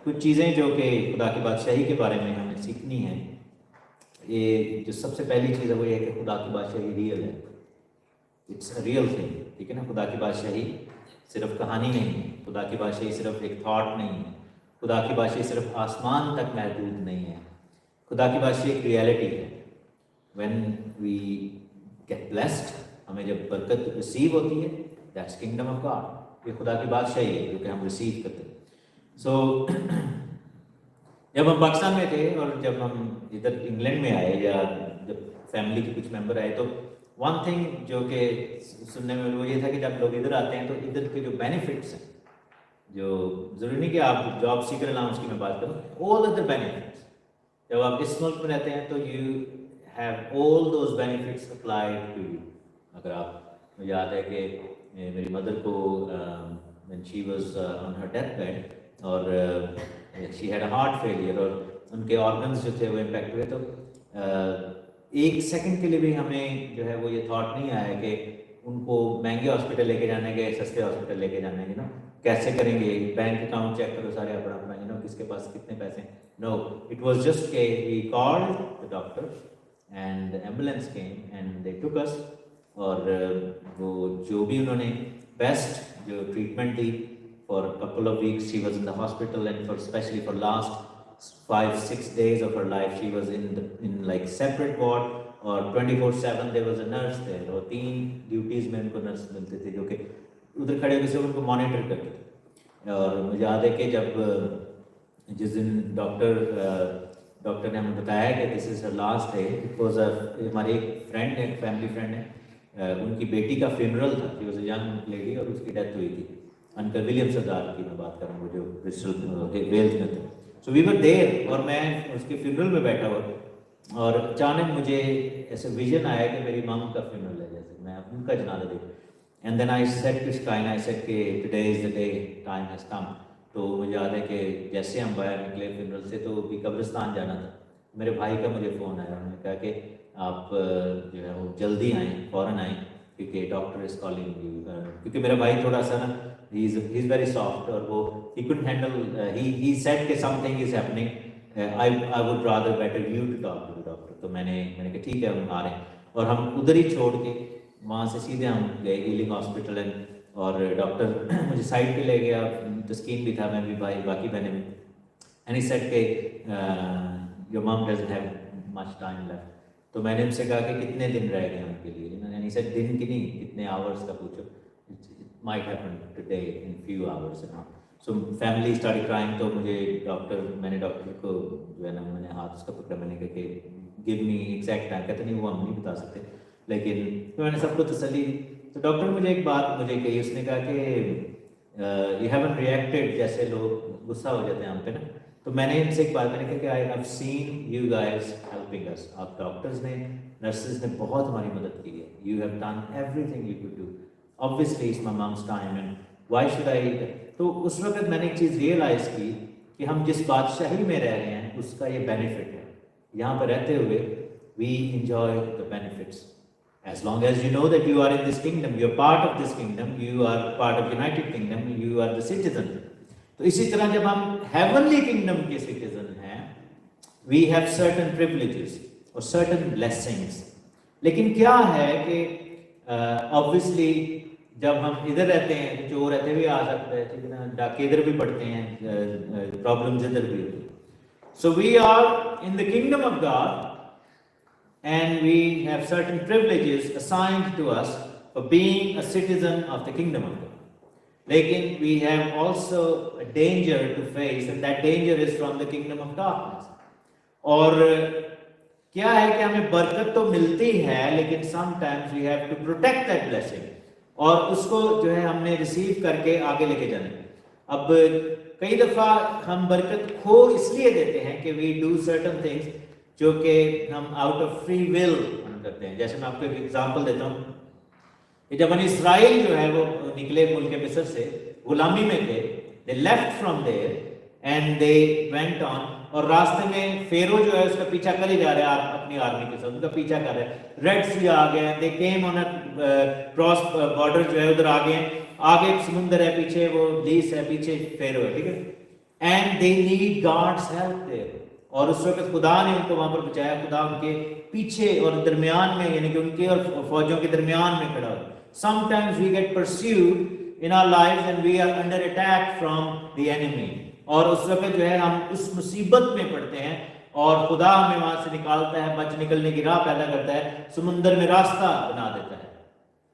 کچھ چیزیں جو کہ خدا کی بادشاہی کے بارے میں ہمیں سیکھنی ہیں. یہ جو سب سے پہلی چیز ہے وہ یہ ہے کہ خدا کی بادشاہی ریئل ہے. It's a real thing. ٹھیک ہے نا. خدا کی بادشاہی صرف کہانی نہیں ہے. خدا کی بادشاہی صرف ایک تھاٹ نہیں ہے. خدا کی بادشاہی صرف آسمان تک محدود نہیں ہے. خدا کی بادشاہی ایک ریالٹی ہے. وین وی گیٹ بلیسڈ, ہمیں جب برکت ریسیو ہوتی ہے, دیٹس کنگڈم آف گاڈ. یہ خدا کی بادشاہی ہے جو کہ ہم ریسیو کرتے ہیں. سو جب ہم پاکستان میں تھے اور جب ہم ادھر انگلینڈ میں آئے یا جب فیملی کے کچھ ممبر آئے, تو ون تھنگ جو کہ سننے میں وہ یہ تھا کہ جب لوگ ادھر آتے ہیں تو ادھر کے جو بینیفٹس ہیں, جو ضروری نہیں کہ آپ جاب سیکر الاؤنس کی میں بات کروں, آل ادر بینیفٹس, جب آپ اس ملک میں رہتے ہیں تو you have all those benefits applied to you. اگر آپ, مجھے یاد ہے کہ میری مدر کو when she was on her death bed, اور she had a heart failure, اور ان کے آرگنز جو تھے وہ امپیکٹ ہوئے, تو ایک سیکنڈ کے لیے بھی ہمیں جو ہے وہ یہ تھاٹ نہیں آیا کہ ان کو مہنگے ہاسپٹل لے کے جانے گے, سستے ہاسپٹل لے کے جانے گے نا, کیسے کریں گے, بینک اکاؤنٹ چیک کرو سارے اپنا اپنا, یو نو, کس کے پاس کتنے پیسے. نو, اٹ واز جسٹ کہ we called the doctor and ambulance came and they took us, اور وہ جو بھی انہوں نے بیسٹ جو ٹریٹمنٹ دی, for couple of weeks she was in the hospital, and for especially for last 5-6 days of her life she was in like separate ward, اور 24/7 there was a nurse there, اور 3 duties میں ان کو nurse ملتے تھے جو کہ ادھر کھڑے ہو کے صرف ان کو مانیٹر کرتے تھے. اور مجھے یاد ہے کہ جب جس دن ڈاکٹر نے ہمیں بتایا کہ دس از ہر لاسٹ ڈے, اٹ واز ہماری ایک فرینڈ ہے, ایک فیملی فرینڈ ہے, ان کی بیٹی کا فیونرل تھا. She was a young lady اور اس کی ڈیتھ ہوئی تھی. انکل ولیم سردار کی میں بات کر رہا ہوں, وہ جو برسٹل ویلز میں تھے. سو وی ور دیر, اور میں اس کے فیونرل میں بیٹھا ہوا, اور اچانک مجھے ایسے ویژن آیا کہ میری مام کا فیونرل ہے, جیسے میں ان کا جنازہ دیکھوں. And then I said to اسکائن, آئی سیڈ کہ today is the day, time has come. تو مجھے یاد ہے کہ جیسے ہم باہر نکلے فیونرل سے تو بھی قبرستان جانا تھا. میرے بھائی کا مجھے فون آیا, انہوں نے کہا کہ آپ جو ہے وہ جلدی آئیں, فوراً آئیں, کیونکہ ڈاکٹر از کالنگ یو. کیونکہ میرا بھائی تھوڑا سا نا, he is very soft, اور وہ he couldn't handle, he said کہ something is happening, I would rather better you to talk to the doctor. تو میں نے کہا ٹھیک ہے ہم آ رہے ہیں, اور ہم ادھر ہی چھوڑ کے وہاں سے سیدھے ہم گئے ایلنگ ہاسپٹل, اور ڈاکٹر مجھے سائڈ پہ لے گیا, تسکین بھی تھا, میں بھی, بھائی باقی بہنیں بھی, اینڈ he said کہ your mom doesn't have much time left. تو میں نے ان سے کہا کہ کتنے دن رہ گئے ان کے لیے, یعنی سر دن کی نہیں, کتنے آورس کا پوچھو, it might happen today in few hours. So family started crying. تو مجھے میں نے ڈاکٹر کو جو ہے نا, میں نے ہاتھ اس کا پکڑا, میں نے کہا کہ give me exact time. کہتے نہیں وہ ہم نہیں بتا سکتے, لیکن میں نے سب کو تسلی دی. تو ڈاکٹر مجھے ایک بات مجھے کہی, اس نے کہا کہ you haven't reacted, جیسے لوگ غصہ ہو جاتے ہیں ہم پہ نا. تو میں نے ان سے ایک بات میں نے کہا کہ I have seen you guys helping us. آپ ڈاکٹرز نے, نرسز نے بہت ہماری مدد کی ہے. You have done everything you could do. Obviously it's my mom's time and why should I. تو اس وقت میں نے ایک چیز ریئلائز کی کہ ہم جس بادشاہی میں رہ رہے ہیں اس کا یہ بینیفٹ ہے. یہاں پر رہتے ہوئے we enjoy the benefits. As long as you know that you are in this kingdom, you are part of this kingdom, you are part of United Kingdom, you are the citizen. تو اسی طرح جب ہم heavenly kingdom کے citizen ہیں, we have certain privileges اور certain blessings. لیکن کیا ہے کہ obviously جب ہم ادھر رہتے ہیں تو چور رہتے بھی آ سکتا ہے, ٹھیک ہے نا, ڈاکے ادھر بھی پڑتے ہیں, پرابلمز ادھر بھی ہوتی ہیں. So we are in the kingdom of God and we have certain privileges assigned to us for being a citizen of the kingdom of God. Lekin we have also a danger to face, and that danger is from the kingdom of darkness. اور کیا ہے کہ ہمیں برکت تو ملتی ہے, لیکن sometimes we have to protect that blessing, اور اس کو جو ہے ہم نے ریسیو کر کے آگے لے کے جانا ہے. اب کئی دفعہ ہم برکت کھو اس لیے دیتے ہیں کہ we do certain things جو کہ ہم out of free will ہم کرتے ہیں. جیسے میں آپ کو ایک ایگزامپل دیتا ہوں کہ جب بنی اسرائیل جو ہے وہ نکلے ملک مصر سے, غلامی میں تھے, they left from there and they went on, اور راستے میں فیرو جو ہے اس کا پیچھا کر ہی جا رہا ہے اپنی آرمی کے ساتھ, ان کا پیچھا کر رہا ہے. ریڈ سی آ گئے, they came on a cross border جو ہے ادھر آ گئے, آگے ایک سمندر ہے, پیچھے وہ لیس ہے, پیچھے فیرو ہے, ٹھیک ہے. and they need God's help there. اور اس وقت خدا نے ان کو وہاں پر بچایا. خدا ان کے پیچھے اور درمیان میں, یعنی کہ ان کے اور فوجوں کے درمیان میں کھڑا ہو. Sometimes we get pursued in our lives and we are under attack from the enemy. اور اس وقت جو ہے ہم اس مصیبت میں پڑتے ہیں اور خدا ہمیں وہاں سے نکالتا ہے, بچ نکلنے کی راہ پیدا کرتا ہے, سمندر میں راستہ بنا دیتا ہے.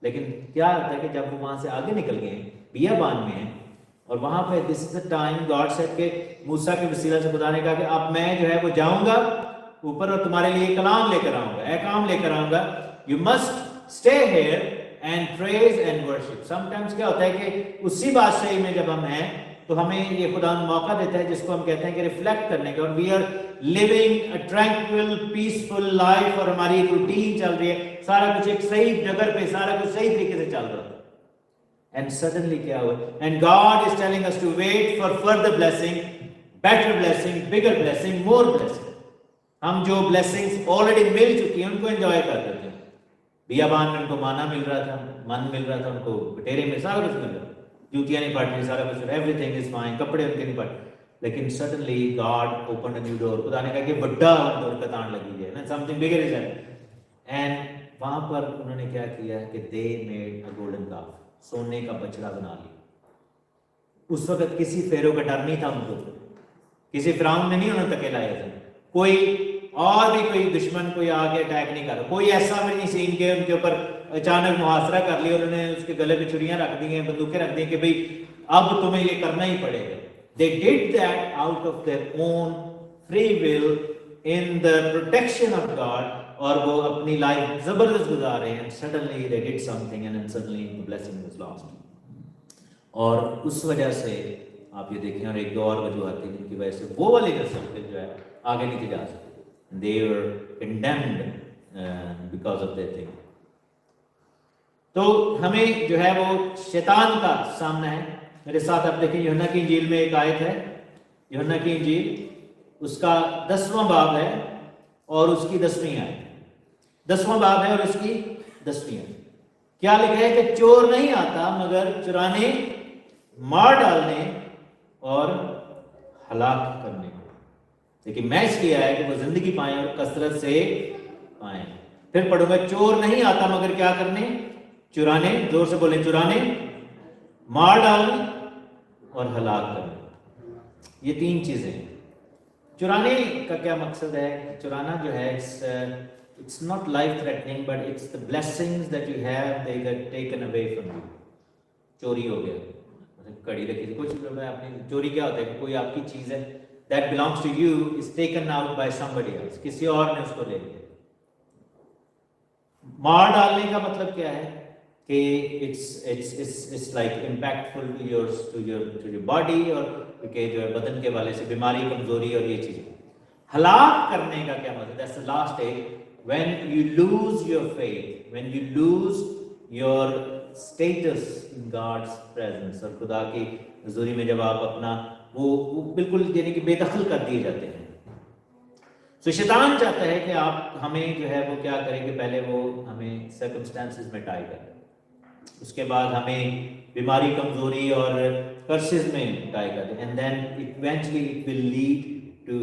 لیکن کیا ہوتا ہے کہ جب وہ وہاں سے آگے نکل گئے ہیں, بیابان میں ہیں, اور وہاں پہ دس از دا ٹائم گاڈ سیڈ کہ موسیٰ کے وسیلہ سے خدا نے کہا کہ اب میں جو ہے وہ جاؤں گا اوپر اور تمہارے لیے کلام لے کر آؤں گا, کام لے کر آؤں گا. You must stay here and praise and worship. Sometimes کیا ہوتا ہے کہ اسی بادشاہی میں جب ہم ہیں تو ہمیں یہ خدا موقع دیتا ہے جس کو ہم کہتے ہیں کہ ریفلیکٹ کرنے کا, اور we are living a tranquil peaceful life, اور ہماری ایک روٹین چل رہی ہے, سارا کچھ ایک صحیح جگہ پہ, سارا کچھ صحیح طریقے سے چل رہا ہے. And suddenly کیا ہوا, and God is telling us to wait for further blessing, better blessing, bigger blessing, more blessing. ہم جو blessings already مل چکی ہیں ان کو enjoy کر رہے ہیں. بیابان میں ان کو مانا مل رہا تھا, من مل رہا تھا ان کو, بٹیرے میں سارا کچھ مل رہا تھا, جوتیاں نہیں پھٹ رہی, سارا کچھ, everything is fine, کپڑے ان کے نہیں پھٹ. لیکن suddenly God opened a new door. خدا نے کہا کہ بڑا ڈور کا تان لگی ہے, something bigger is happening. And وہاں پر انہوں نے کیا کیا کہ they made a golden calf, سونے کا بچڑا بنا لیا. اس وقت کسی فیرو کا ڈر نہیں تھا ان کو, کسی فرعون نے نہیں انہوں تکے لائے تھے, کوئی اور بھی کوئی دشمن کوئی آگے اٹیک نہیں کر رہا, کوئی ایسا بھی نہیں سین کہ ان کے اوپر اچانک محاصرہ کر لیا, انہوں نے اس کے گلے پہ چھریاں رکھ دی ہیں, بندوقیں رکھ دی کہ بھئی اب تمہیں یہ کرنا ہی پڑے گا. They did that out of their own free will in the protection of God, اور وہ اپنی لائف زبردست گزار رہے ہیں. suddenly they did something and then suddenly the blessing was lost. اور اس وجہ سے آپ یہ دیکھیں, اور ایک دو اور وجوہات تھیں جن کی وجہ سے وہ والی نسل پہ جو ہے آگے نہیں جا سکتے. they were condemned because of their thing. تو ہمیں جو ہے وہ شیطان کا سامنا ہے. میرے ساتھ آپ دیکھیں یوحنا کی انجیل میں ایک آیت ہے, یوحنا کی انجیل اس کا 10واں باب ہے اور اس کی 10ویں آیت. 10واں باب ہے اور اس کی 10ویں آیت. کیا لکھا ہے کہ چور نہیں آتا مگر چرانے, مار ڈالنے اور ہلاک کرنے کو, لیکن میں اس لیے آیا کہ وہ زندگی پائیں اور کثرت سے پائیں. پھر پڑھوں گا, چور نہیں آتا مگر کیا کرنے, چرانے, زور سے بولیں, چرانے, مار ڈالنے اور ہلاک کرنے. یہ 3 چیزیں. چرانے کا کیا مقصد ہے؟ چرانا جو ہے it's not life threatening but it's the blessings that you have they get taken away from you. چوری ہو گیا, کڑی رکھی تھی, کچھ اپنی چوری کیا ہوتا ہے کہ کوئی آپ کی چیز ہے that belongs to you is taken out by somebody else, کسی اور نے اس کو لے لیا. مار ڈالنے کا مطلب کیا ہے کہ it's like impactful to your body, اور کہ جو ہے بدن کے والے سے بیماری, کمزوری اور یہ چیزیں. ہلاک کرنے کا کیا مطلب؟ that's the last stage, when you lose your faith, when you lose your status in God's presence, اور خدا کی حضوری میں جب آپ اپنا وہ بالکل یعنی کہ بے دخل کر دیے جاتے ہیں. تو شیطان چاہتا ہے کہ آپ ہمیں جو ہے وہ کیا کریں کہ پہلے وہ ہمیں سرکمسٹانسز میں ٹائی کریں, اس کے بعد ہمیں بیماری, کمزوری اور کرسز میں ٹائی کریں, and then eventually it will lead to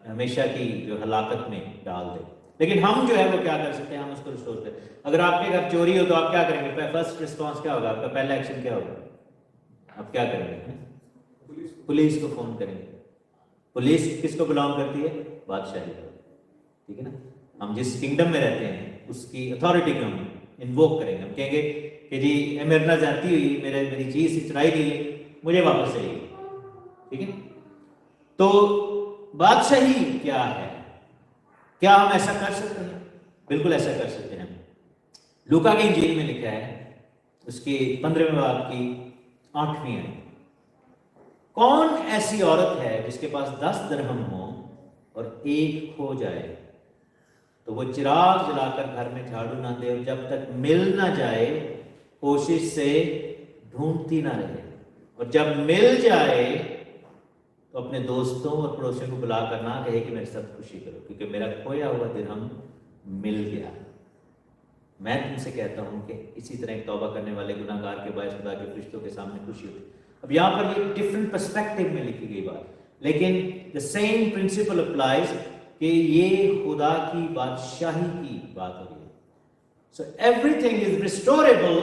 ہمیشہ کی جو ہلاکت میں ڈال دے. لیکن ہم جو ہے وہ کیا کر سکتے ہیں, ہم اس کو ریسٹور کریں. اگر آپ کے گھر چوری ہو تو آپ کیا کریں گے؟ فرسٹ رسپانس کیا ہوگا آپ کا؟ پہلا ایکشن کیا ہوگا؟ آپ کیا کریں گے؟ پولیس کو فون کریں گے. پولیس کس کو بلانگ کرتی ہے؟ بادشاہی کو, ٹھیک ہے نا. ہم جس کنگڈم میں رہتے ہیں اس کی اتھارٹی کو ہم انووک کریں گے. ہم کہیں گے کہ جی میرنا جانتی ہوئی میری چیز چرائی گئی, مجھے واپس چاہیے, ٹھیک ہے. تو بادشاہی کیا ہے؟ کیا ہم ایسا کر سکتے ہیں؟ بالکل ایسا کر سکتے ہیں. لوکا کی انجیل میں لکھا ہے اس کی 15ویں باب کی 8ویں آیت, کون ایسی عورت ہے جس کے پاس 10 درہم ہو اور ایک کھو جائے تو وہ چراغ جلا کر گھر میں جھاڑو نہ دے, اور جب تک مل نہ جائے کوشش سے ڈھونڈتی نہ رہے, اور جب مل جائے تو اپنے دوستوں اور پڑوسیوں کو بلا کر نہ کہے کہ میرے ساتھ خوشی کرو کیونکہ میرا کھویا ہوا درہم مل گیا. میں تم سے کہتا ہوں کہ اسی طرح ایک توبہ کرنے والے گناہگار کے باعث خدا کے فرشتوں کے سامنے خوشی ہوتی. अब यहाँ पर ये डिफरेंट पर्सपेक्टिव में लिखी गई बात, लेकिन द सेम प्रिंसिपल अप्लाइज कि ये खुदा की बादशाही की बात हो रही है. So everything is restorable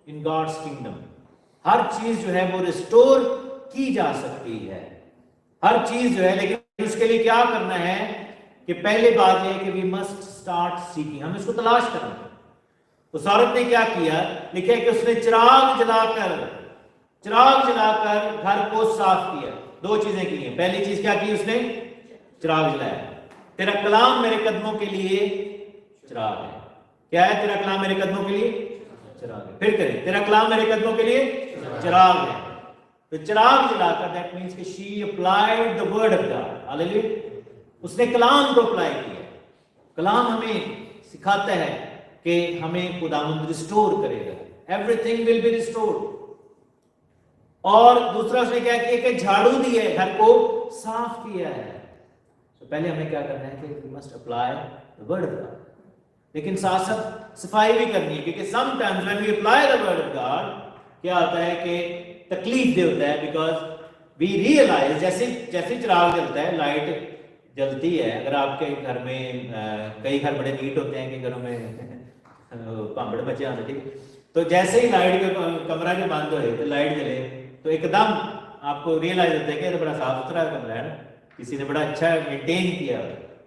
in God's kingdom. हर चीज जो है वो रिस्टोर की जा सकती है, हर चीज जो है, लेकिन उसके लिए क्या करना है कि पहले बात यह है कि वी मस्ट स्टार्ट सीकिंग, हम इसको तलाश करना है. उस औरत ने क्या किया, लिखा है कि उसने चिराग जलाकर घर को साफ किया. दो चीजें की हैं. पहली चीज क्या की उसने, चिराग जलाया. तेरा कलाम मेरे कदमों के लिए चिराग है. क्या है तेरा कलाम मेरे कदमों के लिए चिराग है. फिर करें, तेरा कलाम मेरे कदमों के लिए चिराग है. तो चिराग जलाकर, दैट मींस कि she applied the word of God. Hallelujah. उसने कलाम को अप्लाई किया. कलाम हमें सिखाता है कि हमें खुदावंद रिस्टोर करेगा. Everything will be restored. और दूसरा उसने क्या किया कि झाड़ू दी है, घर को साफ किया है. तो पहले हमें क्या करना है कि we must apply the word of God. लेकिन साथ साथ सफाई भी करनी है, क्योंकि sometimes when we apply the word of God क्या होता है कि तकलीफ दे होता है. बिकॉज वी रियलाइज, जैसे चिराग जलता है, लाइट जलती है. अगर आपके घर में कई घर बड़े नीट होते हैं कि घरों में पांबड़ बचे आते, ठीक, तो जैसे ही लाइट का कमरा जो बंद हो तो लाइट जले तो एकदम आपको रियलाइज होता है कि ये बड़ा साफ सुथरा कमरा है ना, किसी ने बड़ा अच्छा मेंटेन किया.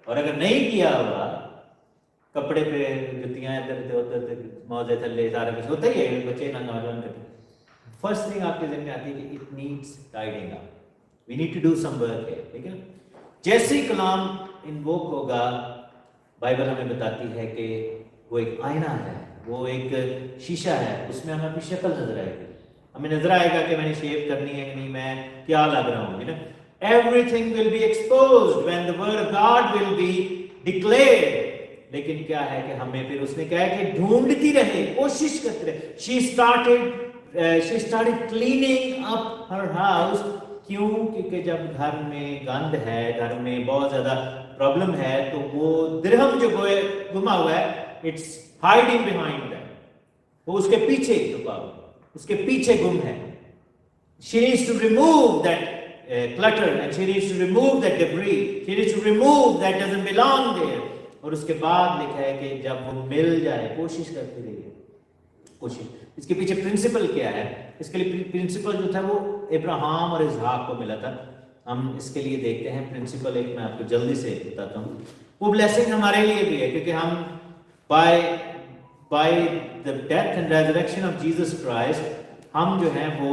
और अगर नहीं किया होगा, कपड़े पे जुतियां इधर उधर मौजे थल्ले सारा कुछ होता ही है, बच्चे नौजवान करते. फर्स्ट थिंग आपके ज़हन में आती है कि it needs tidying up, we need to do some work है. ठीक है. जैसे ही कलाम इन्वोक होगा, बाइबल हमें बताती है कि वो एक आईना है, वो एक शीशा है, उसमें हमें अपनी शक्ल नजर आएगी. हमें नजर आएगा कि मैंने शेव करनी है कि नहीं, मैं क्या लग रहा हूँ. ना, everything will be exposed when the word of God will be declared. लेकिन क्या है कि हमें फिर उसने कहा है कि ढूंढती रहे, कोशिश करते रहे. She started cleaning up her house. क्यों? क्योंकि जब घर में गंद है, घर में बहुत ज्यादा प्रॉब्लम है, तो वो दिरहम जो गुमा हुआ है, इट्स हाइडिंग बिहाइंड दैट. वो उसके पीछे छुपा हुआ, उसके पीछे गुम है. She needs to remove that clutter and she needs to remove that debris, she needs to remove that doesn't belong there. और उसके बाद लिखा है कि जब वो मिल जाए, कोशिश करती रहिए. कोशिश, इसके पीछे प्रिंसिपल क्या है? इसके लिए प्रिंसिपल जो था वो इब्राहिम और इसहाक को मिला था. हम इसके लिए देखते हैं प्रिंसिपल. एक मैं आपको जल्दी से बताता हूँ. वो ब्लेसिंग हमारे लिए भी है, क्योंकि हम by the death and resurrection of Jesus Christ हम जो है वो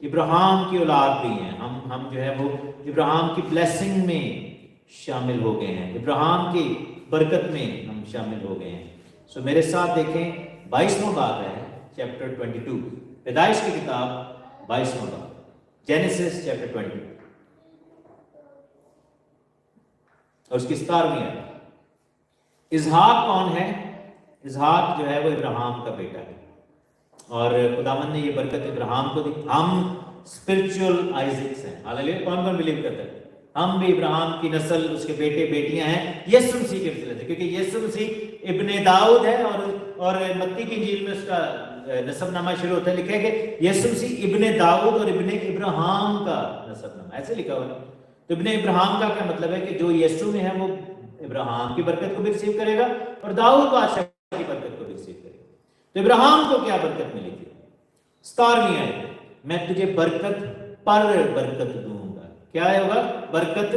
इब्राहिम की औलाद भी हैं. हम जो है वो इब्राहिम की ब्लेसिंग में शामिल हो गए हैं, इब्राहिम की बरकत में हम शामिल हो गए हैं. सो मेरे साथ देखें 22वां बाब है, चैप्टर 22, पैदाइश की किताब 22वां बाब, जेनेसिस चैप्टर 20 और उसकी 17वीं आयत. इसहाक कौन है? इसहाक जो है वो इब्राहिम का बेटा है, और खुदावंद ने ये बरकत इब्राहिम को दी. हम स्पिरिचुअल आइजक्स हैं. हालेलुया. कौन कौन बिलीव करता है? हम भी इब्राहिम की नस्ल, उसके बेटे बेटियां हैं यीशु मसीह के वसीले से, क्योंकि यीशु मसीह इब्ने दाऊद है. और मत्ती की इंजील में उसका नसबनामा शुरू होता है, लिखा है कि यीशु मसीह इब्ने दाऊद और इब्ने इब्राहिम का नसबनामा, ऐसे लिखा हुआ है. तो इब्ने इब्राहिम का क्या मतलब है कि जो यीशु में है वो इब्राहिम की बरकत को भी रिसीव करेगा और दाऊद बादशाह की बरकत को भी रिसीव करेगा. तो इब्राहिम को क्या बरकत मिली थी? 17वीं आयत, मैं तुझे बरकत पर बरकत दूंगा. क्या होगा? बरकत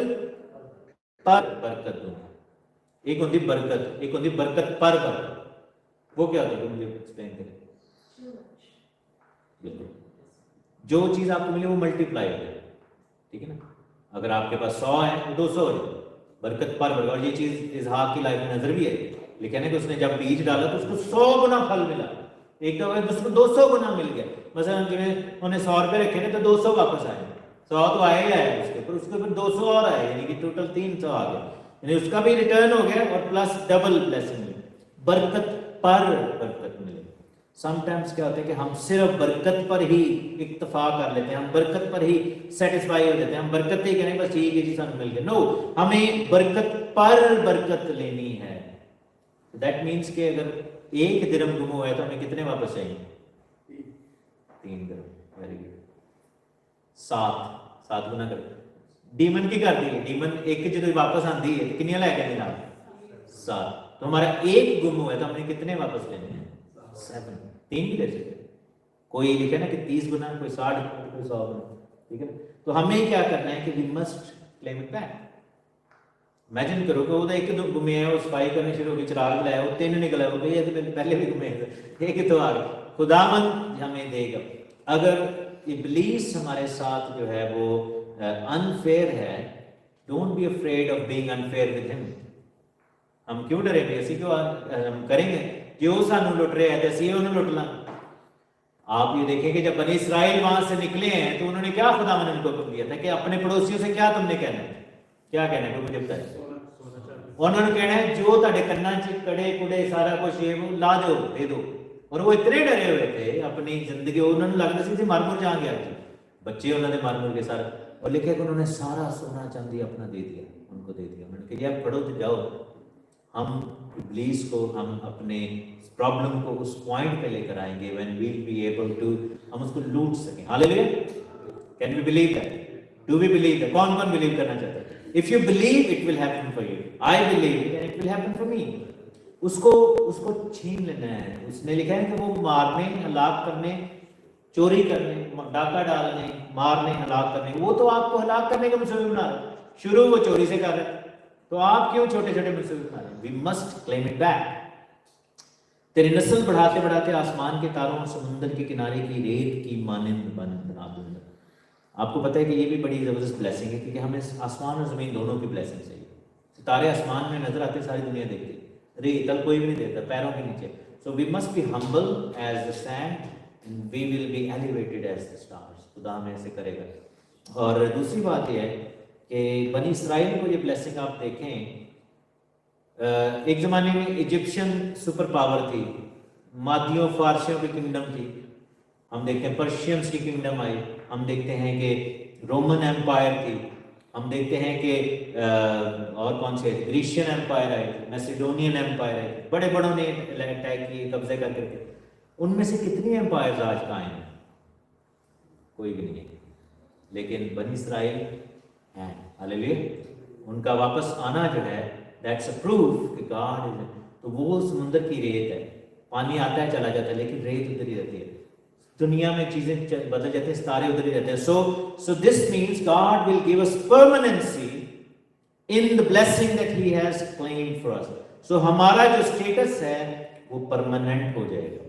पर बरकत दूंगा. एक होती बरकत, एक होती बरकत पर बरकत. वो क्या होता है? मुझे एक्सप्लेन करें. बिल्कुल, जो चीज आपको मिले वो मल्टीप्लाई हो जाए. ठीक है ना. अगर आपके पास 100 है तो 200 हो जाए. बरकत पर बरकत. और ये चीज इसहाक की लाइफ में नजर भी है. लिखा है कि उसने जब बीज डाला तो उसको 100 गुना फल मिला. एक दफा उसको 200 गुना मिल गया. मसलन जिन्हें उन्हें 100 रुपए रखे ना, तो 200 वापस आए. 100 तो आए ही आए उसके ऊपर 200 और आए, यानी कि टोटल 300 आ गया. यानी उसका भी रिटर्न हो गया और प्लस डबल ब्लेसिंग मिली. बरकत पर बरकत मिले. समटाइम्स क्या होता है कि हम सिर्फ बरकत पर ही इक्तफा कर लेते हैं, हम बरकत पर ही सेटिस्फाई हो जाते हैं. हम बरकत ही करें बस ठीक है जी सानू मिल गया. नो, हमें बरकत पर बरकत लेनी है. दैट मीन्स कि अगर 1 दिरहम गुम हुआ है तो हमें कितने वापस चाहिए? 3 दिरहम. Very good. 7 गुना कर डीमन की कर दी डीमन एक जो वापस आती है कितनी लैके आने नाल 7 तो हमारा एक गुम हुआ तो हमने कितने वापस लेने हैं 7 3 भी ले सकते कोई लिखे ना कि 30 गुना कोई 60 गुना कोई 100 गुना ठीक है तो हमें क्या करना है कि we must claim it back imagine करो कि वो एक दो गुमे है वो सफाई करनी शुरू होगी चिराग लाया वो 3 निकला वो ये तो पहले भी गुमे एक तो आ गए खुदावंद हमें देगा अगर इब्लीस हमारे साथ जो है वो अनफेयर है don't be afraid of being unfair with him हम क्यों डरेंगे ਅਸੀਂ क्यों हम करेंगे जो सानू लुट रहे हैं तो ਅਸੀਂ उन्हें लुट लांगे आप ये देखें कि जब बनी इस्राइल वहां से निकले हैं तो उन्होंने क्या खुदावन ने उनको हुक्म दिया था कि अपने पड़ोसियों से क्या तुमने कहना है क्या कहना है मुझे बताइए उन्होंने कहना है जो ਤੁਹਾਡੇ ਕੰਨਾਂ 'ਚ ਕੜੇ ਕੁੜੇ ਸਾਰਾ ਕੁਝ ਇਹ ਲਾ ਦਿਓ ਦੇ ਦਿਓ और वो इतने डरे हुए थे अपनी जिंदगी उन्होंने लगता सी मर मुर जाएंगे आज बच्चे उन्होंने मर मुर के सारा और लिखे कि उन्होंने सारा सोना चांदी अपना दे दिया उनको दे दिया उन्होंने कहा आप पढ़ो तो जाओ हम इब्लीस को हम अपने प्रॉब्लम को उस पॉइंट पे लेकर आएंगे when we will be able to हम उसको लूट सकें hallelujah can we believe that do we believe that कौन कौन बिलीव करना चाहता है if you believe it will happen for you I believe and it will happen for me उसको छीन लेना है उसने लिखा है कि वो मारने हलाक करने चोरी करने डाका डालने मारने हलाक करने वो तो आपको हलाक करने का मंसूबे बना रहे शुरू वो चोरी से कर रहे तो आप क्यों छोटे छोटे मंसूबे बना रहे we must claim it back तेरी नस्ल बढ़ाते बढ़ाते आसमान के तारों और समुंदर के किनारे की रेत की मानिंद बना दूंगा आपको पता है कि ये भी बड़ी ज़बरदस्त ब्लेसिंग है क्योंकि हमें आसमान और ज़मीन दोनों की ब्लेसिंग चाहिए सितारे आसमान में नजर आते सारी दुनिया देखती रेतल कोई भी नहीं देता पैरों के नीचे so we must be humble as the sand and we will be elevated as the stars खुदा हमें ऐसे करेगा और दूसरी बात यह है कि बनी इसराइल को ये ब्लेसिंग आप देखें एक ज़माने में इजिप्शियन सुपर पावर थी मादियों फारसियों की किंगडम थी हम देखते हैं पर्शियंस की किंगडम आई हम देखते हैं कि रोमन एम्पायर थी हम देखते हैं कि और कौन से ग्रीशियन एम्पायर आए मैसिडोनियन एम्पायर आए बड़े बड़ों ने अटैक किए कब्जे कर करके उनमें से कितनी एम्पायर्स आज कायम हैं कोई भी नहीं है लेकिन बनी इस्राइल हैं हालेलुया उनका वापस आना जो है दैट्स अ प्रूफ कि गॉड इज तो वो समुद्र की रेत है पानी आता है चला जाता है लेकिन रेत उधर ही रहती है दुनिया में चीजें बदल जाते हैं सितारे उधर ही रहते हैं so this means God will give us permanency in the blessing that he has claimed for us so हमारा जो स्टेटस है वो परमानेंट हो जाएगा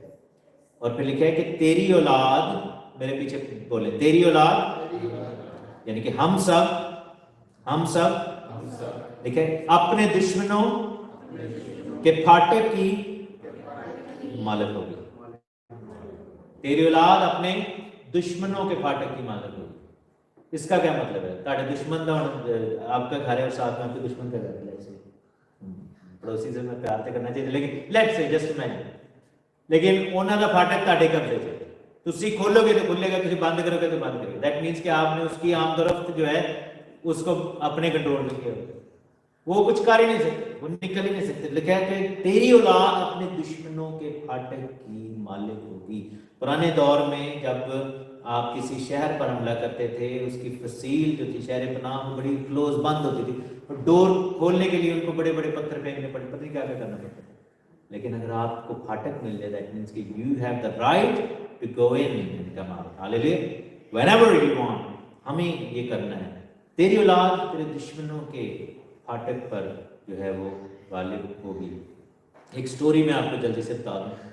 और फिर लिखा है कि तेरी औलाद मेरे पीछे बोले तेरी औलाद यानी कि हम सब लिखा है अपने दुश्मनों के फाटक की मालिक होगी तेरी औलाद अपने दुश्मनों के फाटक की मालिक होगी इसका क्या मतलब है ताड़े दुश्मन का आपका घर है और साथ में आपके दुश्मन का घर है पड़ोसी से मैं प्यार से करना चाहिए लेकिन लेट्स से जस्ट इमेजिन लेकिन उन्होंने का फाटक ताड़े कब्जे से तुसी खोलोगे तो खुलेगा तुसी बंद करोगे तो बंद करोगे दैट मीन्स कि आपने उसकी आमदोरफ्त जो है उसको अपने कंट्रोल में किया वो कुछ कर ही नहीं सकते वो निकल ही नहीं सकते लिखा है कि तेरी औलाद अपने दुश्मनों के फाटक की मालिक होगी पुराने दौर में जब आप किसी शहर पर हमला करते थे उसकी फसील जो थी शहर पनाह बड़ी क्लोज बंद होती थी और डोर खोलने के लिए उनको बड़े बड़े पत्थर फेंकने पड़ते पता नहीं क्या क्या करना पड़ता लेकिन अगर आपको फाटक मिल जाए दैट मीन्स कि you have the right to go in and come out hallelujah whenever you want हमें ये करना है तेरी औलाद तेरे दुश्मनों के फाटक पर जो है वो गालिब होगी एक स्टोरी में आपको जल्दी से बता दूं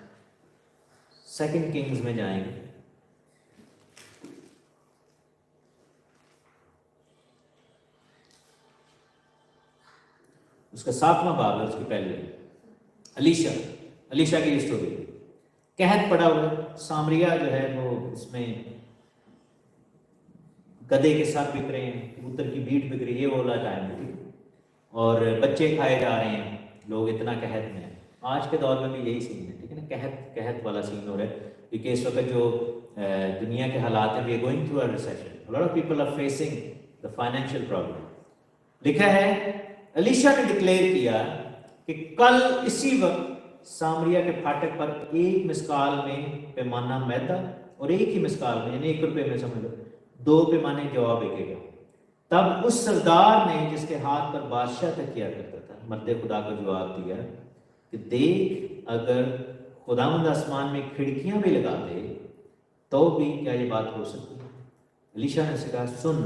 2 किंग्स में जाएंगे उसका 7वां बाब है उसकी पहले अलीशा की स्टोरी कहत पड़ा हुआ सामरिया जो है वो इसमें गधे के साथ बिक रहे हैं कबूतर की बीट बिक रही है वो वाला टाइम है और बच्चे खाए जा रहे हैं लोग इतना कहत में है आज के दौर में भी यही सीन है ठीक है ना कहत वाला सीन हो रहा है क्योंकि इस वक्त जो दुनिया के हालात हैं we are going through a recession a lot of people are facing the financial problem लिखा है अलीशा ने डिक्लेयर किया कि कल इसी वक्त सामरिया के फाटक पर एक मिसकाल में पैमाना मैदा और एक ही मिसकाल में यानी 1 रुपये में समझ लो 2 پیمانے جواب ایک گا. تب اس سردار نے جس کے ہاتھ پر بادشاہ تکیہ کرتا تھا مرد خدا کو جواب دیا کہ دیکھ اگر خداوند آسمان میں کھڑکیاں بھی لگا دے تو بھی کیا یہ بات ہو سکتی ہے؟ الیشا نے اسے کہا سن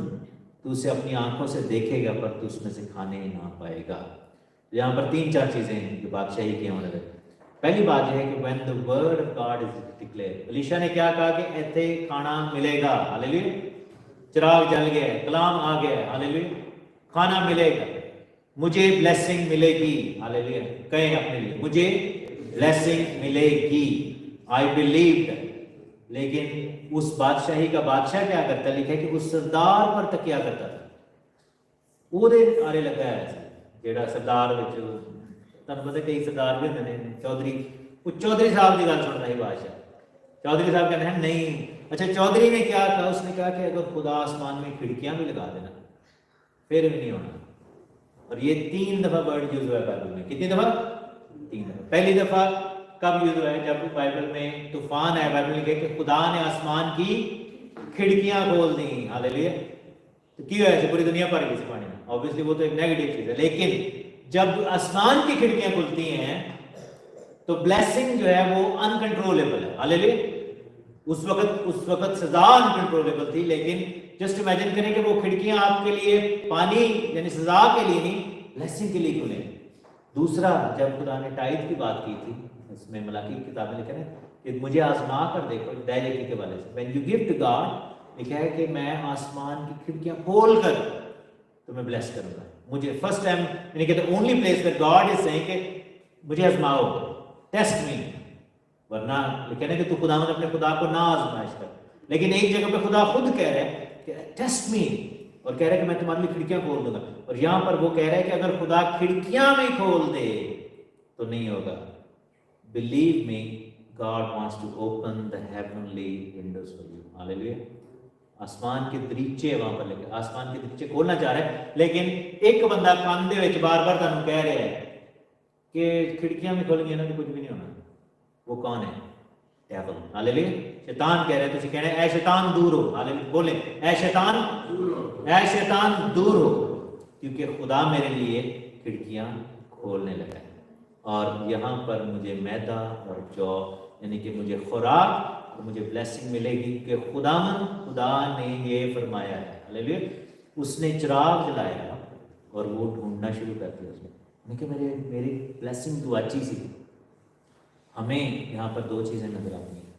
تو اسے اپنی آنکھوں سے دیکھے گا پر تو اس میں سے کھانے نہ پائے گا. یہاں پر 3-4 چیزیں ہیں جو بادشاہی کی ہونے لگے. پہلی بات یہ ہے کہ when the word of God is declared, الیشا نے کیا کہا کہ ایتھے کھانا ملے گا. ہاللیلویا. چراغ جل گیا ہے, کلام آ گیا ہے. ہاللیلویا. کھانا ملے گا, مجھے بلیسنگ ملے گی. ہاللیلویا. کہیں اپنے لیے مجھے بلیسنگ ملے گی. I believed. لیکن اس بادشاہی کا بادشاہ کیا کرتا ہے؟ لکھا ہے کہ اس سردار پر تکیہ کرتا تھا. وہ دے آرے لگا ہے جیڑا سردار وچ تانوں پتہ کئی سردار بھی ہوندے نے چودھری, وہ چودھری صاحب کی گل سنتا ہے بادشاہ. چودھری صاحب کہتے ہیں نہیں. اچھا چودھری نے کیا کہا؟ اس نے کہا کہ اگر خدا آسمان میں کھڑکیاں بھی لگا دینا پھر بھی نہیں ہونا. اور یہ 3 دفعہ ورڈ یوز ہوا ہے بائبل میں. کتنی دفعہ؟ 3 دفعہ. پہلی دفعہ کب یوز ہوا ہے؟ جب بائبل میں طوفان ہے. بائبل میں کہ خدا نے آسمان کی کھڑکیاں کھول دیں. ہاللیلویا. تو کیوں ہے پوری دنیا پر کسی پانی میں؟ obviously وہ تو ایک نیگیٹو چیز ہے. لیکن جب آسمان کی کھڑکیاں کھلتی ہیں تو بلیسنگ جو ہے وہ انکنٹرولبل ہے. ہاللیلویا. اس وقت سزا انکنٹرولبل تھی, لیکن جسٹ امیجن کریں کہ وہ کھڑکیاں آپ کے لیے پانی یعنی سزا کے لیے نہیں بلیسنگ کے لیے کھلیں. دوسرا, جب خدا نے ٹائد کی بات کی تھی, اس میں ملاکی کی کتاب میں لکھا ہے کہ مجھے آزما کر دیکھو, ڈائریکٹلی کے والے سے when you give to God لکھا ہے کہ میں آسمان کی کھڑکیاں کھول کر تمہیں بلیس کروں گا. مجھے فرسٹ ٹائم یعنی کہ the only place where God is saying کہ مجھے آزماؤ, ٹیسٹ می. ورنہ لکھا ہے کہ تو خدا اپنے خدا کو نہ آزمائش کر. لیکن ایک جگہ پہ خدا خود کہہ رہا ہے کہ ٹیسٹ می, اور کہہ رہا ہے کہ میں تمہارے لیے کھڑکیاں کھول دوں گا. اور یہاں پر وہ کہہ رہا ہے کہ اگر خدا کھڑکیاں بھی کھول دے تو نہیں ہوگا. Believe me, God wants to open the heavenly windows for you. Hallelujah. آسمان کے دریچے وہاں پر لگے, آسمان کے دریچے کھولنا چاہ رہا ہے. لیکن ایک بندہ کان دے وچ بار بار تانوں کہہ رہا ہے کہ کھڑکیاں بھی کھول گئی نا تو کچھ بھی نہیں ہونا. وہ کون ہے؟ ڈیول. ہاللیلویا. شیطان کہہ رہا ہے, تسی کہنا ہے اے شیطان دور ہو. ہاللیلویا. بولیں اے شیطان دور ہو, اے شیطان دور ہو, کیونکہ خدا میرے لیے کھڑکیاں کھولنے لگا ہے. اور یہاں پر مجھے میدا اور جو یعنی کہ مجھے خوراک اور مجھے بلیسنگ ملے گی کہ خدا نے یہ فرمایا ہے. ہاللیلویا. اس نے چراغ جلایا اور وہ ڈھونڈنا شروع کر دیا. اس نے کہ میری بلیسنگ تو اچھی سی. ہمیں یہاں پر 2 چیزیں نظر آتی ہیں.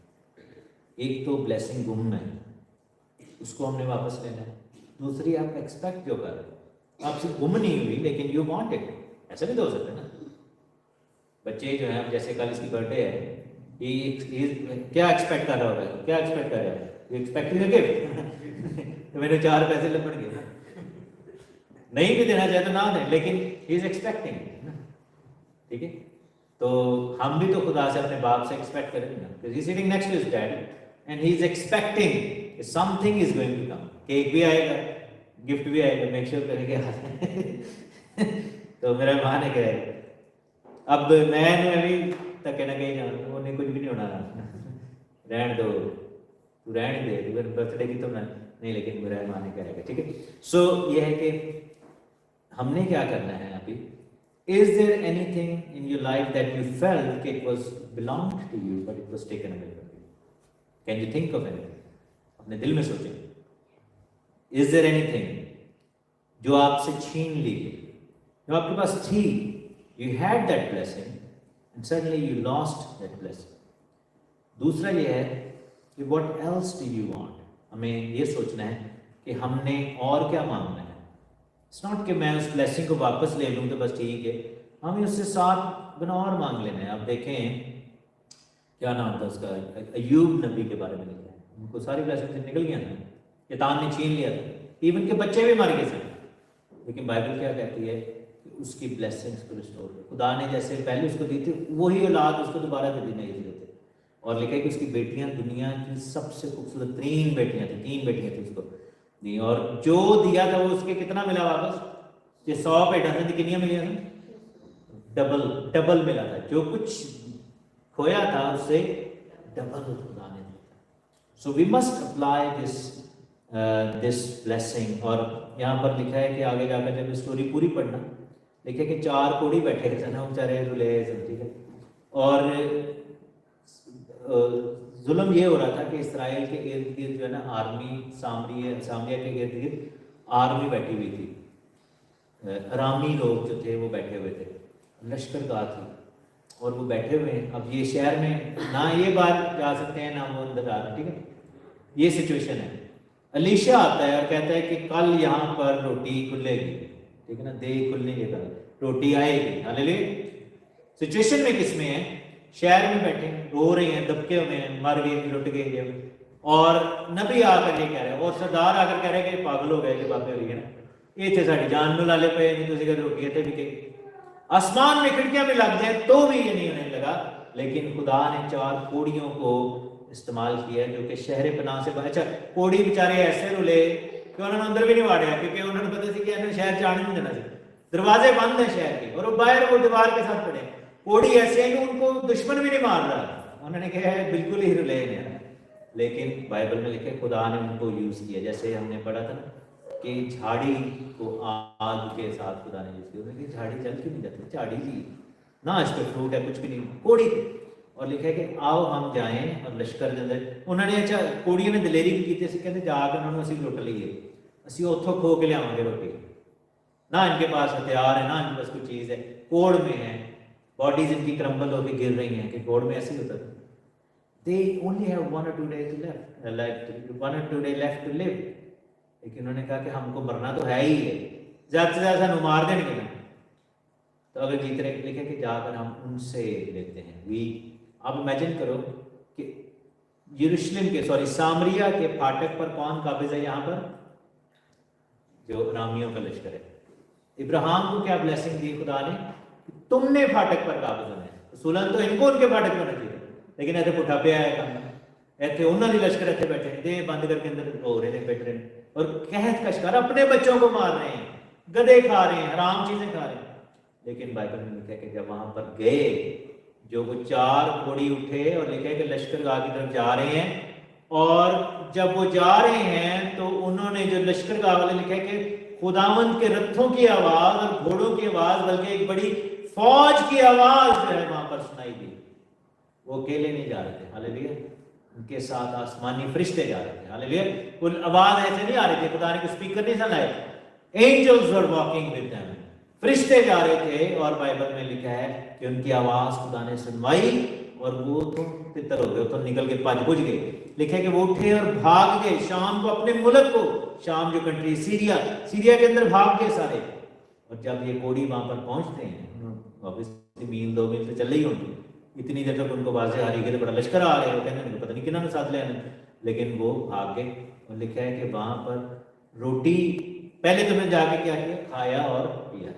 ایک تو بلیسنگ گم ہے, اس کو ہم نے واپس لینا ہے. دوسری آپ ایکسپیکٹ جو کر رہے ہیں, آپ سے گم نہیں ہوئی لیکن یو وانٹ اٹ. ایسا بھی تو ہو سکتا ہے نا. بچے جو ہیں جیسے کل اس کی برتھ ڈے ہے, یہ کیا ایکسپیکٹ کر رہا ہوگا؟ کیا ایکسپیکٹ کر رہا ہے؟ یہ ایکسپیکٹنگ اے گفٹ. تو میرے 4 پیسے لپٹ گئے. نہیں بھی دینا چاہے تو نہ دیں, لیکن ہی از ایکسپیکٹنگ. ٹھیک ہے. تو ہم بھی تو خدا سے اپنے باپ سے ایکسپیکٹ کریں گے نا, because he is sitting next to his dad and he is expecting that something is going to come. Cake بھی آئے گا, گفٹ بھی آئے گا, میک شیور کریں گے. تو میرا ماں نے کہا اب میں بھی تکے نہ کہیں جاؤں, وہ نہیں کچھ بھی نہیں ہونا, رہن دو, تو رہن دے, تو برتھ ڈے کی تو نہیں, لیکن میرا ماں نے کہا ٹھیک ہے. سو یہ ہے کہ ہم نے کیا کرنا ہے ابھی. Is there anything in your life that you felt it was belonged to you but it was taken away from you? Can you think of anything? اپنے دل میں سوچیں. Is there anything جو آپ سے چھین لی گئی, جو آپ کے پاس تھی, you had that blessing and suddenly you lost that blessing. دوسرا یہ ہے کہ what else do you want? ہمیں یہ سوچنا ہے کہ ہم نے اور کیا مانگنا ہے. It's not کہ میں اس بلیسنگ کو واپس لے لوں تو بس ٹھیک ہے, ہمیں اس سے 7 گنا اور مانگ لینا ہے. آپ دیکھیں کیا نام تھا اس کا, ایوب نبی کے بارے میں لکھا ہے. ان کو ساری بلیسنگ سے نکل گیا نا, شیطان نے چھین لیا تھا, ایون کے بچے بھی مر گئے تھے. لیکن بائبل کیا کہتی ہے کہ اس کی بلیسنگس کو ریسٹور کر, خدا نے جیسے پہلے اس کو دی تھی وہی اولاد اس کو دوبارہ دے دینا ہی دیتے. اور لکھا ہے کہ اس کی بیٹیاں دنیا کی سب سے خوبصورت 3 بیٹیاں تھیں, 3 بیٹیاں تھیں اس کو دی, اور جو دیا تھا وہ اس کے کتنا ملا واپس. یہ 100 بیٹا تھا, کتنی ملی تھیں؟ ڈبل ملا تھا. جو کچھ کھویا تھا اس سے ڈبل خدا نے دیا. So we must apply this this blessing. और यहाँ पर लिखा है कि आगे जाकर जब स्टोरी पूरी पढ़ना, लिखा है कि 4 कोढ़ी बैठे थे ना बेचारे रुले सब, ठीक है। और जुल्म ये हो रहा था कि इसराइल के इर्द गिर्द जो है ना आर्मी, सामरिया के इर्द गिर्द आर्मी बैठी हुई थी, अरामी लोग जो थे वो बैठे हुए थे, लश्करगाह थी और वो बैठे हुए हैं। अब ये शहर में ना ये बाहर जा सकते हैं ना वो अंदर आ रहे, ठीक है, ये सिचुएशन है। अलीशा आता है और कहता है कि कल यहाँ पर रोटी खुलेगी, ठीक है ना, दे खुलने के कल रोटी आएगी। हालेलुया। सिचुएशन में किस में है? शहर में बैठे रो रहे हैं, दबके हुए हैं, मर गए, लुट गए। और नबी आकर ये कह रहे हैं, और सरदार आकर कह रहे हैं कि पागल हो गए, कि बातें हो रही है ना, ये थे साड़ी जान नु लाले पे नहीं, तुझे रोटी थे भी आसमान में खिड़कियां भी लग जाए तो भी ये नहीं होने लगा। लेकिन खुदा ने 4 कोड़ियों को इस्तेमाल किया जो कि शहर पनाह से, अच्छा कोड़ी बेचारे ऐसे रुले कि उन्होंने अंदर भी नहीं वाड़िया, क्योंकि उन्होंने पता थी कि इन्हें शहर जाने नहीं देना चाहिए, दरवाजे बंद है शहर के, और वो बाहर वो दीवार के साथ पड़े। कोड़ी ऐसे है कि उनको दुश्मन भी नहीं मार रहा, उन्होंने कहा है बिल्कुल ही रुले हैं। लेकिन बाइबल में लिखे खुदा ने उनको यूज किया, जैसे हमने पढ़ा था कि झाड़ी को आग के साथ खुदा ने यूज किया। झाड़ी जल क्यों नहीं जाती? झाड़ी जी ना, इस पर फ्रूट है कुछ भी नहीं, कोड़ी। और लिखा है कि आओ हम जाएं और लश्कर के अंदर उन्होंने, अच्छा कोड़ियों ने दलेरी भी की, कहते जाकर उन्होंने असी लुट लीए, असी उतों खो के लियावांगे रोटी। ना इनके पास हथियार है, ना इनके पास कोई चीज़ है, कोड़ में है, बॉडीज इनकी क्रम्बल होकर गिर रही हैं कि कोड़ में ऐसे ही होता है। They only have 1 or 2 days left, 1 or 2 days left to live। लेकिन उन्होंने कहा कि हमको मरना तो है ही है, ज़्यादा से ज़्यादा सानू मार देंगे ना, तो अगर जीत रहे लिखे कि जाकर हम उनसे लेते हैं। वी अब इमेजिन करो कि यरूशलेम के, सॉरी सामरिया के फाटक पर कौन काबिज है यहाँ पर? जो अरामियों का लश्कर है। इब्राहिम को क्या ब्लेसिंग दी खुदा ने? तुमने फाटक पर काबिज होना है। सुलन तो इनको उनके फाटक पर नहीं, लेकिन ऐसे पुठा पे आया काम, ऐसे उन्होंने लश्कर ऐसे बैठे दे बंद करके अंदर रो रहे हैं, बैठ रहे हैं, और कहत का शिकार, अपने बच्चों को मार रहे हैं, गधे खा रहे हैं, हराम चीजें खा रहे हैं। लेकिन बाइबल में लिखा है कि जब वहां पर गए, जो वो 4 कोड़ी उठे और लिखे कि लश्करगाह की तरफ जा रहे हैं, और जब वो जा रहे हैं तो उन्होंने, जो लश्करगाह वाले, लिखे कि खुदावंद के रथों की आवाज और घोड़ों की आवाज, बल्कि एक बड़ी फौज की आवाज जो है वहां पर सुनाई दी। वो अकेले नहीं जा रहे थे, हालेलुया, उनके साथ आसमानी फरिश्ते जा रहे थे, हालेलुया। कोई आवाज ऐसे नहीं आ रही थी, खुदा ने कोई स्पीकर नहीं सुनाए, angels were walking with them, फरिश्ते जा रहे थे। और बाइबल में लिखा है कि उनकी आवाज खुदा ने सुनवाई और वो तो तितर हो गए, तो निकल के भज बुझ गए। लिखा है कि वो उठे और भाग गए शाम को, अपने मुल्क को, शाम जो कंट्री सीरिया के अंदर भाग गए सारे। और जब ये कोड़ी वहां पर पहुंचते हैं, वापस मील 2 मील तो चल ही होंगे, इतनी देर तक उनको बाजे हारी गए, बड़ा लश्कर आ रहे होते हैं, पता नहीं किन्होंने साथ ले, लेकिन वो भाग गए। और लिखा है कि वहां पर रोटी, पहले तो मैं जाके क्या किया, खाया और पिया,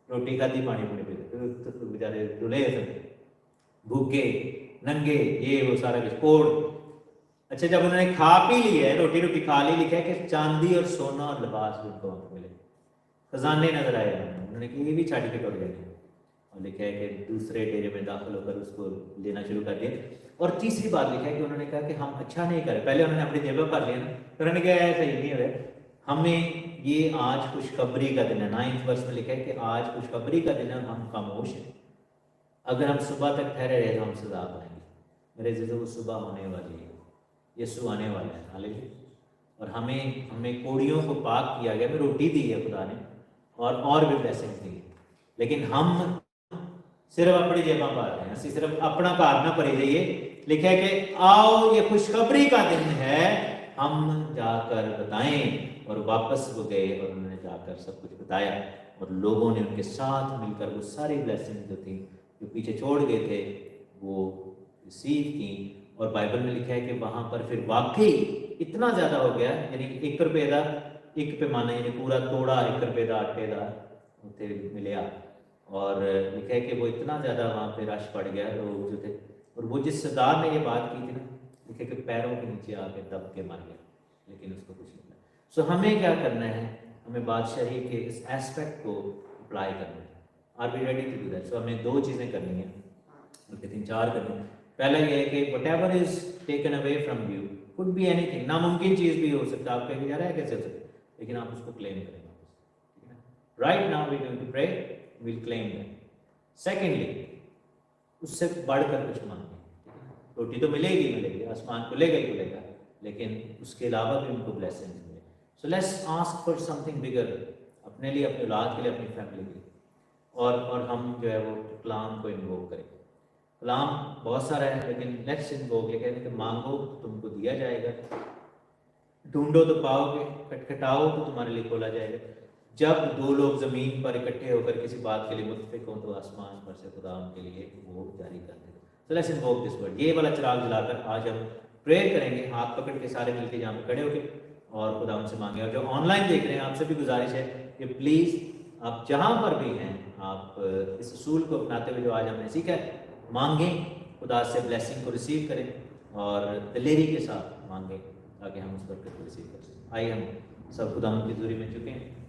रोटी खाती, पानी पूनी पी, तो बेचारे डुले भूखे नंगे, ये वो सारा कुछ कोड़। अच्छा जब उन्होंने खा पी लिया है, रोटी खा ली, लिखा है कि चांदी और सोना और लिबास उनको मिले, खजाने नजर आए, उन्होंने कि ये भी छाड़ी के टोट गए। और लिखा है कि दूसरे डेरे में दाखिल होकर उसको लेना शुरू कर दिया। और तीसरी बात लिखा है कि उन्होंने कहा कि हम अच्छा नहीं करें, पहले उन्होंने अपनी जेब कर लिया ना, तो उन्होंने कहा ऐसा ही नहीं हो रहा, हमें ये आज खुशखबरी का दिन है। 9वें वर्ष में लिखा है कि आज खुशखबरी का दिन है और हम खामोश हैं, अगर हम सुबह तक ठहरे रहे तो हम सजा पाएंगे। मेरे अज़ीज़ों, वो सुबह होने वाली है, यीशु आने वाला है, हालेलुया। और हमें कोड़ियों को पाक किया गया, हमें रोटी दी है खुदा ने, और भी ब्लेसिंग्स दी, लेकिन हम सिर्फ अपनी जेबा पा रहे हैं, सिर्फ अपना घर ना भरे जाइए। लिखा है कि आओ ये खुशखबरी का दिन है, हम जाकर बताएं। और वापस वो गए और उन्होंने जाकर सब कुछ बताया, और लोगों ने उनके साथ मिलकर वो सारी ब्लेसिंग जो थी, जो पीछे छोड़ गए थे, वो रिसीव की। और बाइबल में लिखा है कि वहाँ पर फिर वाकई इतना ज़्यादा हो गया, यानी 1 रुपये का एक पैमाना, यानी पूरा तोड़ा 1 रुपये का आटे का उत्थे मिलिया। और लिखा है कि वो इतना ज़्यादा वहाँ पे रश पड़ गया लोग जो थे, और वो जिस सरदार ने ये बात की थी ना, लिखा है कि पैरों के नीचे आके दब के मर गया, लेकिन उसको कुछ नहीं मिला। सो हमें क्या करना है, हमें बादशाही के इस एस्पेक्ट को अप्लाई करना है। Are we ready to do that? So हमें 2 चीज़ें करनी है, बल्कि 3-4 करनी है। पहला ये है कि what ever is taken away from you, could be anything, नामुमकिन चीज़ भी हो सकता है, आप कहेंगे यार है कैसे हो सकता है, लेकिन आप उसको क्लेम करें वापस। Right now we going to pray, will claim that. Secondly, उससे बढ़कर कुछ मांगे, रोटी तो मिलेगी, आसमान खुलेगा ही खुलेगा, लेकिन उसके अलावा भी उनको ब्लेसिंग मिले। So let's ask for something bigger, अपने लिए, अपने औलाद के लिए, अपनी फैमिली के लिए, और हम जो है वो कलाम को इन्वोक करें। कलाम बहुत सारा है, लेकिन लेट्स इन्वोक, ये कहते हैं कि मांगो तो तुमको दिया जाएगा, ढूंढो तो पाओगे, खटखटाओ तो तुम्हारे लिए खोला जाएगा। जब दो लोग ज़मीन पर इकट्ठे होकर किसी बात के लिए मुत्तफिक हों तो आसमान पर से खुदा उनके लिए वो जारी कर देगा। So let's invoke this word. ये वाला चिराग जलाकर आज हम प्रेयर करेंगे, हाथ पकड़ के सारे मिलके जहाँ पे खड़े होके, और खुदा उनसे मांगे। और जो ऑनलाइन देख रहे हैं आपसे भी गुजारिश है कि प्लीज़ आप जहाँ पर भी हैं, आप इस उसूल को अपनाते हुए जो आज हमने सीखा है, मांगें, खुदा से ब्लेसिंग को रिसीव करें और दिलेरी के साथ मांगें ताकि हम उस बरकत को रिसीव कर सकें। आइए हम सब खुदा की हज़ूरी में झुकें।